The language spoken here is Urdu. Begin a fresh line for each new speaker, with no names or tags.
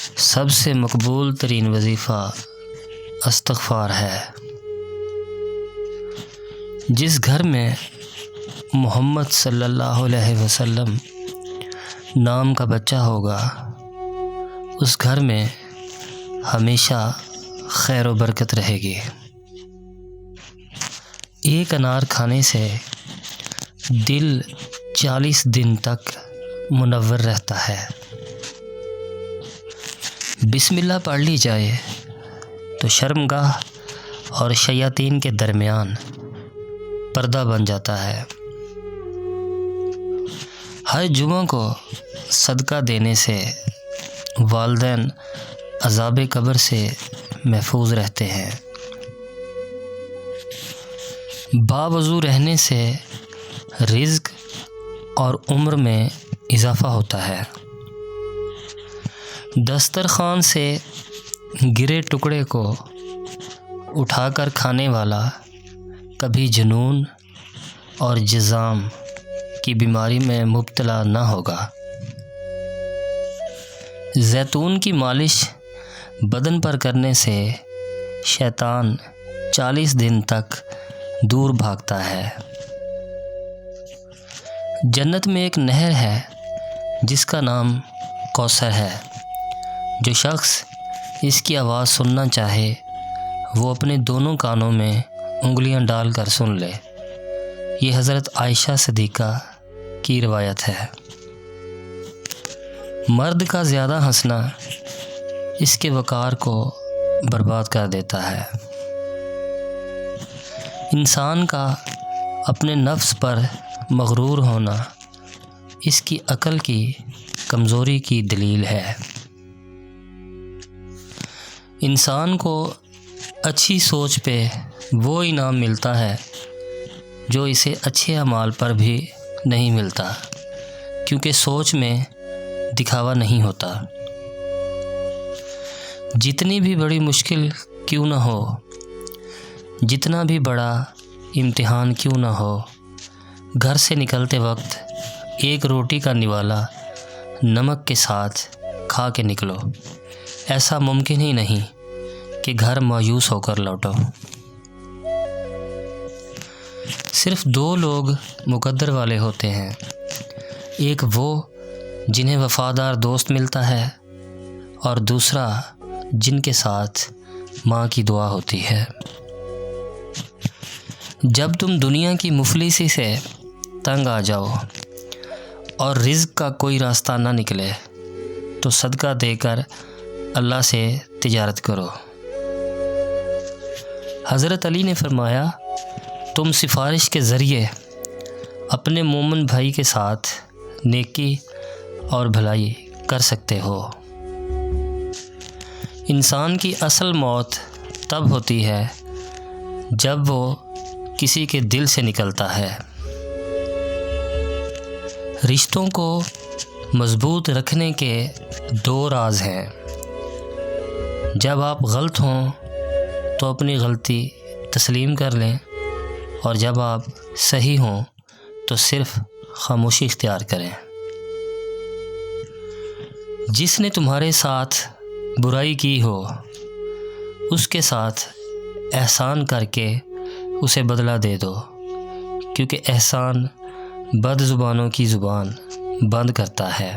سب سے مقبول ترین وظیفہ استغفار ہے۔ جس گھر میں محمد صلی اللہ علیہ وسلم نام کا بچہ ہوگا اس گھر میں ہمیشہ خیر و برکت رہے گی۔ ایک انار کھانے سے دل 40 دن تک منور رہتا ہے۔ بسم اللہ پڑھ لی جائے تو شرمگاہ اور شیاطین کے درمیان پردہ بن جاتا ہے۔ ہر جمعہ کو صدقہ دینے سے والدین عذاب قبر سے محفوظ رہتے ہیں۔ باوضو رہنے سے رزق اور عمر میں اضافہ ہوتا ہے۔ دسترخوان سے گرے ٹکڑے کو اٹھا کر کھانے والا کبھی جنون اور جذام کی بیماری میں مبتلا نہ ہوگا۔ زیتون کی مالش بدن پر کرنے سے شیطان 40 دن تک دور بھاگتا ہے۔ جنت میں ایک نہر ہے جس کا نام کوثر ہے۔ جو شخص اس کی آواز سننا چاہے وہ اپنے دونوں کانوں میں انگلیاں ڈال کر سن لے۔ یہ حضرت عائشہ صدیقہ کی روایت ہے۔ مرد کا زیادہ ہنسنا اس کے وقار کو برباد کر دیتا ہے۔ انسان کا اپنے نفس پر مغرور ہونا اس کی عقل کی کمزوری کی دلیل ہے۔ انسان کو اچھی سوچ پہ وہ انعام ملتا ہے جو اسے اچھے اعمال پر بھی نہیں ملتا، کیونکہ سوچ میں دکھاوا نہیں ہوتا۔ جتنی بھی بڑی مشکل کیوں نہ ہو، جتنا بھی بڑا امتحان کیوں نہ ہو، گھر سے نکلتے وقت ایک روٹی کا نوالا نمک کے ساتھ کھا کے نکلو۔ ایسا ممکن ہی نہیں کہ گھر مایوس ہو کر لوٹو۔ صرف 2 لوگ مقدر والے ہوتے ہیں، ایک وہ جنہیں وفادار دوست ملتا ہے اور دوسرا جن کے ساتھ ماں کی دعا ہوتی ہے۔ جب تم دنیا کی مفلسی سے تنگ آ جاؤ اور رزق کا کوئی راستہ نہ نکلے تو صدقہ دے کر اللہ سے تجارت کرو۔ حضرت علی نے فرمایا، تم سفارش کے ذریعے اپنے مومن بھائی کے ساتھ نیکی اور بھلائی کر سکتے ہو۔ انسان کی اصل موت تب ہوتی ہے جب وہ کسی کے دل سے نکلتا ہے۔ رشتوں کو مضبوط رکھنے کے 2 راز ہیں۔ جب آپ غلط ہوں تو اپنی غلطی تسلیم کر لیں، اور جب آپ صحیح ہوں تو صرف خاموشی اختیار کریں۔ جس نے تمہارے ساتھ برائی کی ہو اس کے ساتھ احسان کر کے اسے بدلہ دے دو، کیونکہ احسان بد زبانوں کی زبان بند کرتا ہے۔